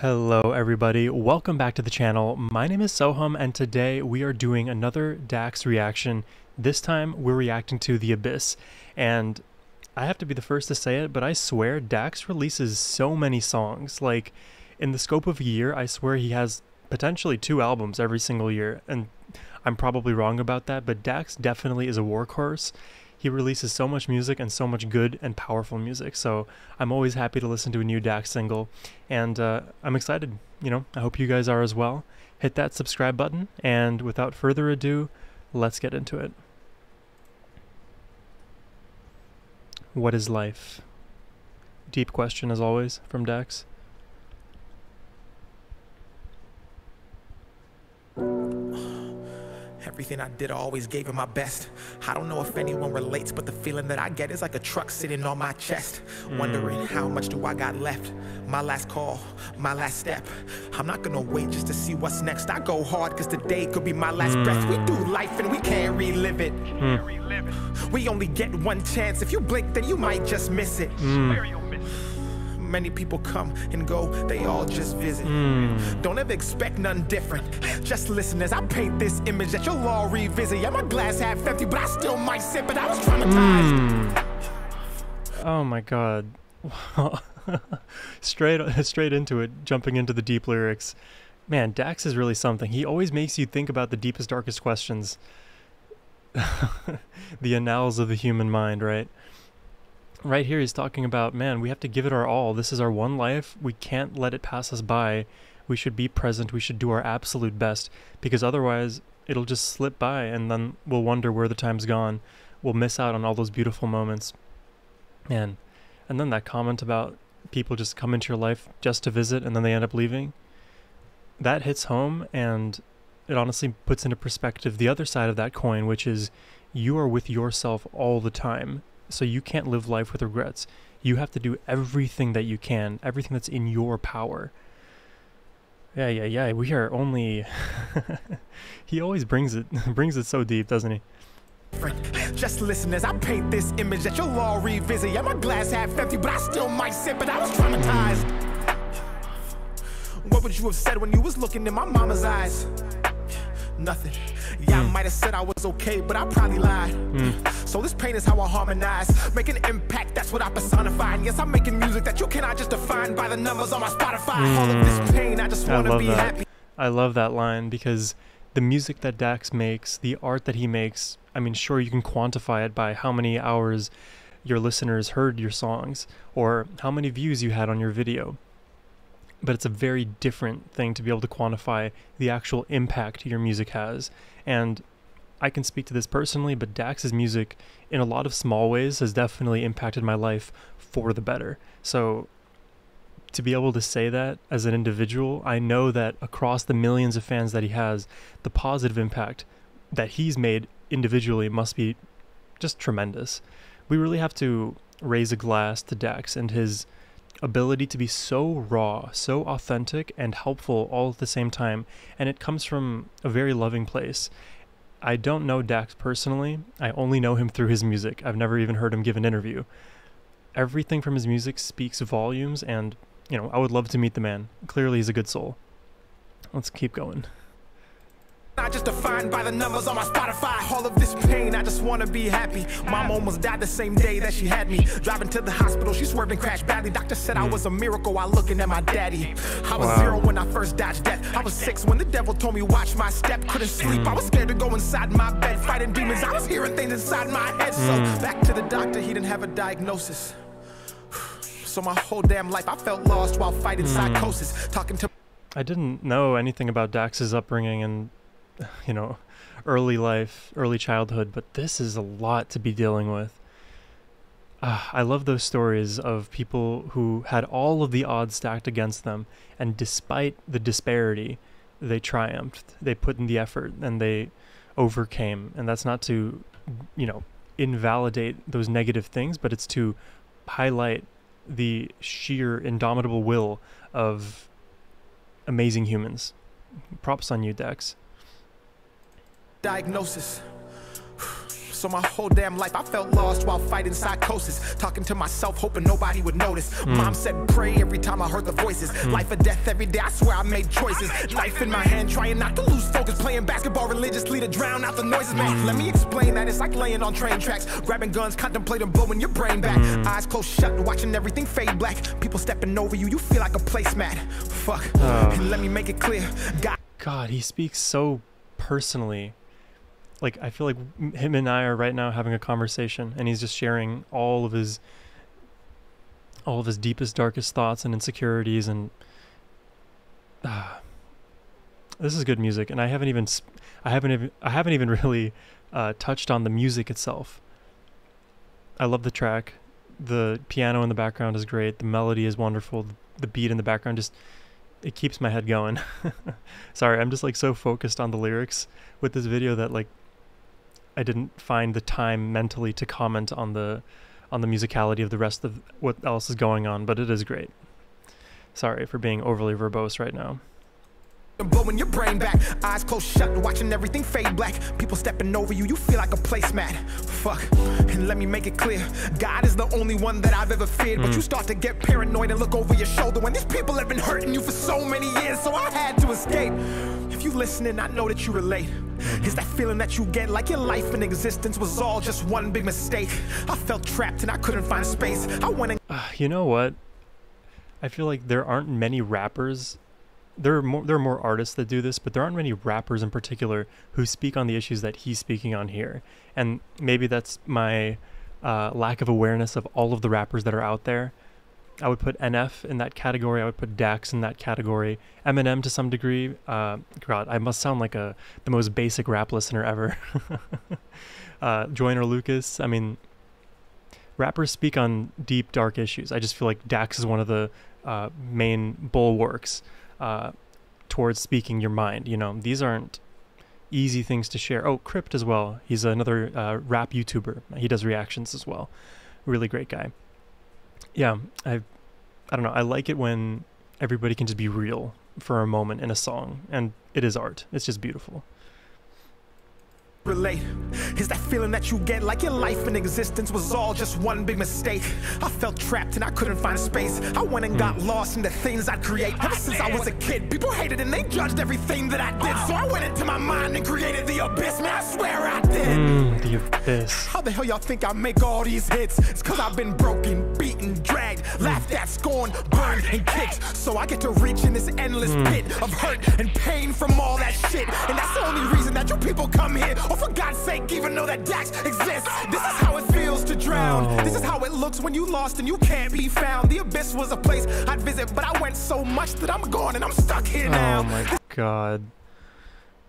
Hello everybody, welcome back to the channel. My name is Sohum and today we are doing another Dax reaction. This time we're reacting to The Abyss, and I have to be the first to say it, but I swear Dax releases so many songs. Like, in the scope of a year, I swear he has potentially 2 albums every single year, and I'm probably wrong about that, but Dax definitely is a workhorse. He releases so much music and so much good and powerful music, so I'm always happy to listen to a new Dax single, and I'm excited. I hope you guys are as well. Hit that subscribe button, and without further ado, let's get into it. What is life? Deep question as always from Dax. Everything I did, I always gave it my best. I don't know if anyone relates, but the feeling that I get is like a truck sitting on my chest. Wondering how much do I got left? My last call, my last step. I'm not gonna wait just to see what's next. I go hard cause today could be my last breath. We do life and we can't relive it. We only get one chance. If you blink, then you might just miss it. Many people come and go, they all just visit. Don't ever expect nothing different. Just listen as I paint this image that you'll all revisit. Yeah, my glass half empty, but I still might sip it. I was traumatized. Oh my god. straight into it, jumping into the deep lyrics. Man, Dax is really something. He always makes you think about the deepest, darkest questions. The annals of the human mind, right? Right here he's talking about, man, we have to give it our all. This is our one life. We can't let it pass us by. We should be present. We should do our absolute best, because otherwise it'll just slip by and then we'll wonder where the time's gone. We'll miss out on all those beautiful moments. Man. And then that comment about people just come into your life just to visit and then they end up leaving. That hits home, and it honestly puts into perspective the other side of that coin, which is you are with yourself all the time. So you can't live life with regrets. You have to do everything that you can, everything that's in your power. Yeah. We are only... He always brings it so deep, doesn't he? Just listen as I paint this image that you'll all revisit. Yeah, my glass half empty, but I still might sip it. I was traumatized. What would you have said when you was looking in my mama's eyes? Nothing. Yeah, I might have said I was okay, but I probably lied. So this pain is how I harmonize, make an impact, that's what I personify. And yes, I'm making music that you cannot just define by the numbers on my Spotify. All of this pain, I just want to be happy. I love that line, because the music that Dax makes, the art that he makes, I mean, sure, you can quantify it by how many hours your listeners heard your songs, or how many views you had on your video. But it's a very different thing to be able to quantify the actual impact your music has. And I can speak to this personally, but Dax's music, in a lot of small ways, has definitely impacted my life for the better. So to be able to say that as an individual, I know that across the millions of fans that he has, the positive impact that he's made individually must be just tremendous. We really have to raise a glass to Dax and his ability to be so raw, so authentic and helpful all at the same time, and it comes from a very loving place. I don't know Dax personally. I only know him through his music. I've never even heard him give an interview. Everything from his music speaks volumes, and I would love to meet the man. Clearly he's a good soul. Let's keep going. Not just defined by the numbers on my Spotify. All of this pain, I just want to be happy. Mom almost died the same day that she had me. Driving to the hospital, she swerved and crashed badly. Doctor said I was a miracle while looking at my daddy. I was 0 when I first dodged death. I was 6 when the devil told me watch my step. Couldn't sleep, I was scared to go inside my bed. Fighting demons, I was hearing things inside my head. So back to the doctor, he didn't have a diagnosis. So my whole damn life I felt lost while fighting psychosis. Talking to... I didn't know anything about Dax's upbringing and early life, early childhood, but this is a lot to be dealing with. I love those stories of people who had all of the odds stacked against them, and despite the disparity, they triumphed. They put in the effort and they overcame. And that's not to, invalidate those negative things, but it's to highlight the sheer indomitable will of amazing humans. Props on you, Dax. Diagnosis. So my whole damn life I felt lost while fighting psychosis, talking to myself hoping nobody would notice. Mom said pray every time I heard the voices. Life or death every day, I swear I made choices. Knife in my hand, trying not to lose focus, playing basketball religiously to drown out the noises. Man, let me explain that. It's like laying on train tracks, grabbing guns, contemplating blowing your brain back. Eyes closed shut, watching everything fade black. People stepping over you, you feel like a placemat. Fuck, and let me make it clear. God, he speaks so personally. Like, I feel like him and I are right now having a conversation, and he's just sharing all of his deepest, darkest thoughts and insecurities, and this is good music. And I haven't even really touched on the music itself. I love the track. The piano in the background is great. The melody is wonderful. The beat in the background just, it keeps my head going. Sorry, I'm just like so focused on the lyrics with this video that like I didn't find the time mentally to comment on the musicality of the rest of what else is going on, but it is great. Sorry for being overly verbose right now. Blowing your brain back, eyes closed shut, watching everything fade black. People stepping over you, you feel like a placemat. Fuck, and let me make it clear, God is the only one that I've ever feared. But you start to get paranoid and look over your shoulder when these people have been hurting you for so many years. So I had to escape. If you listening, I know that you relate. Is that feeling that you get like your life and existence was all just one big mistake? I felt trapped and I couldn't find space. I went and you know what? I feel like there aren't many rappers. There are more artists that do this, but there aren't many rappers in particular who speak on the issues that he's speaking on here. And maybe that's my lack of awareness of all of the rappers that are out there. I would put NF in that category. I would put Dax in that category. Eminem to some degree. God, I must sound like the most basic rap listener ever. Joyner Lucas. I mean, rappers speak on deep, dark issues. I just feel like Dax is one of the main bulwarks towards speaking your mind. You know, these aren't easy things to share. Oh, Crypt as well. He's another rap YouTuber. He does reactions as well. Really great guy. Yeah, I don't know. I like it when everybody can just be real for a moment in a song, and it is art. It's just beautiful. relate. Is that feeling that you get like your life and existence was all just one big mistake? I felt trapped and I couldn't find space. I went and got lost in the things I'd create. Ever since I was a kid, people hated and they judged everything that I did. So I went into my mind and created the abyss. Man, I swear I did. The abyss. How the hell y'all think I make all these hits? It's cause I've been broken, beaten, dragged, laughed at, scorned, burned, and kicked. So I get to reach in this endless pit of hurt and pain from all that shit. And that's the only reason that you people come here. Oh, for God's sake, even know that Dax exists. This is how it feels to drown. This is how it looks when you lost and you can't be found. The abyss was a place I'd visit, but I went so much that I'm gone and I'm stuck here now. Oh my God.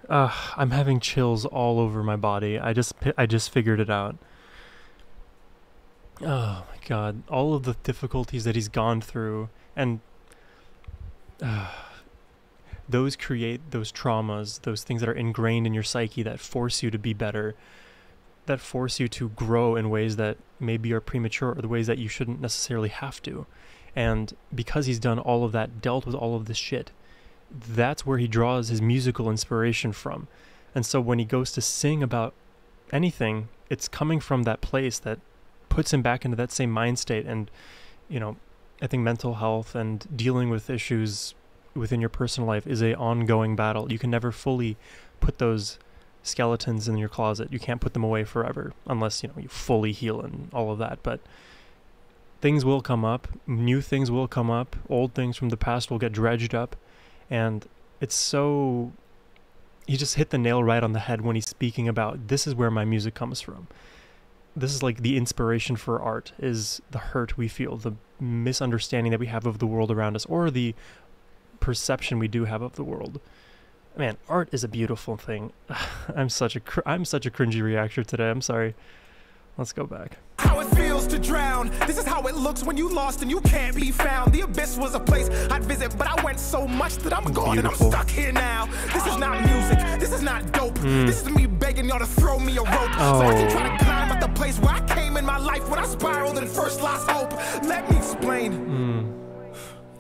I'm having chills all over my body. I just figured it out. Oh my God. All of the difficulties that he's gone through, and those create those traumas, those things that are ingrained in your psyche that force you to be better, that force you to grow in ways that maybe are premature or the ways that you shouldn't necessarily have to. And because he's done all of that, dealt with all of this shit, that's where he draws his musical inspiration from. And so when he goes to sing about anything, it's coming from that place that puts him back into that same mind state. And, you know, I think mental health and dealing with issues within your personal life is a ongoing battle. You can never fully put those skeletons in your closet. You can't put them away forever unless, you know, you fully heal and all of that. But things will come up, new things will come up, old things from the past will get dredged up. And it's so, he just hit the nail right on the head when he's speaking about, this is where my music comes from. This is like the inspiration for art, is the hurt we feel, the misunderstanding that we have of the world around us, or the perception we do have of the world. Man, art is a beautiful thing. I'm such a cringy reactor today. I'm sorry. Let's go back. How it feels to drown. This is how it looks when you lost and you can't be found. The abyss was a place I'd visit, but I went so much that I'm gone and I'm stuck here now. This is not music. This is not dope. This is me begging y'all to throw me a rope so I can try to climb up the place where I came in my life when I spiraled and first lost hope. Let me explain.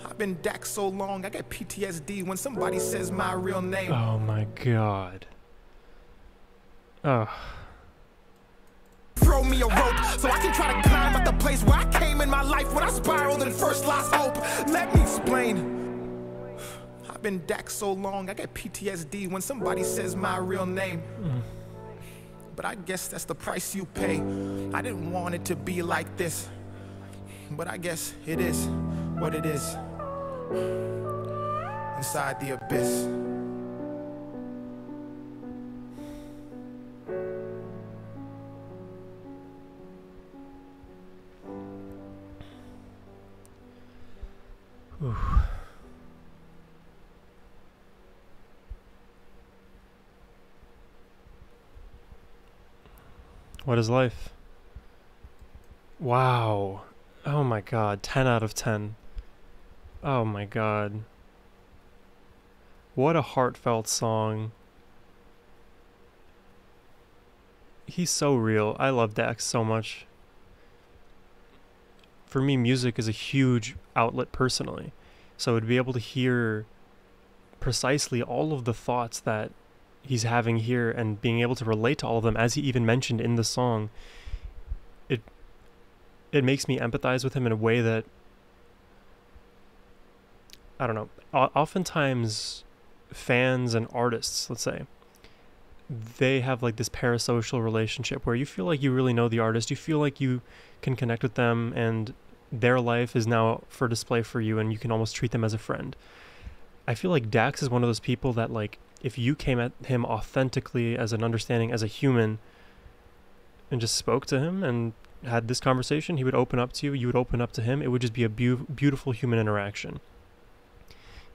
I've been Dax so long, I get PTSD when somebody says my real name. Oh my God. Oh. throw me a rope so I can try to climb at the place where I came in my life when I spiraled and first lost hope. Let me explain. I've been Dax so long, I get PTSD when somebody says my real name. But I guess that's the price you pay. I didn't want it to be like this, but I guess it is what it is. Inside the abyss. Ooh. What is life? Wow. Oh my god. 10 out of 10. Oh my god. What a heartfelt song. He's so real. I love Dax so much. For me, music is a huge outlet personally. So to be able to hear precisely all of the thoughts that he's having here and being able to relate to all of them, as he even mentioned in the song, it makes me empathize with him in a way that, I don't know, oftentimes fans and artists, let's say, they have like this parasocial relationship where you feel like you really know the artist, you feel like you can connect with them and their life is now for display for you and you can almost treat them as a friend. I feel like Dax is one of those people that, like, if you came at him authentically as an understanding as a human and just spoke to him and had this conversation, he would open up to you, you would open up to him. It would just be a beautiful human interaction.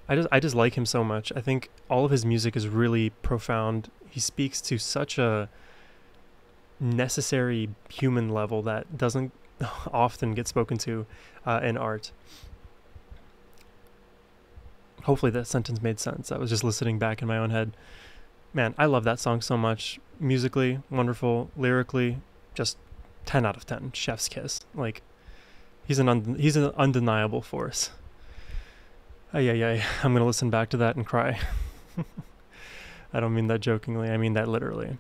I just like him so much. I think all of his music is really profound. He speaks to such a necessary human level that doesn't often get spoken to in art. Hopefully that sentence made sense. I was just listening back in my own head. Man, I love that song so much. Musically, wonderful. Lyrically, just 10 out of 10. Chef's kiss. Like, he's an undeniable force. I'm going to listen back to that and cry. I don't mean that jokingly. I mean that literally.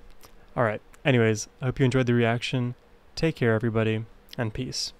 All right. Anyways, I hope you enjoyed the reaction. Take care, everybody, and peace.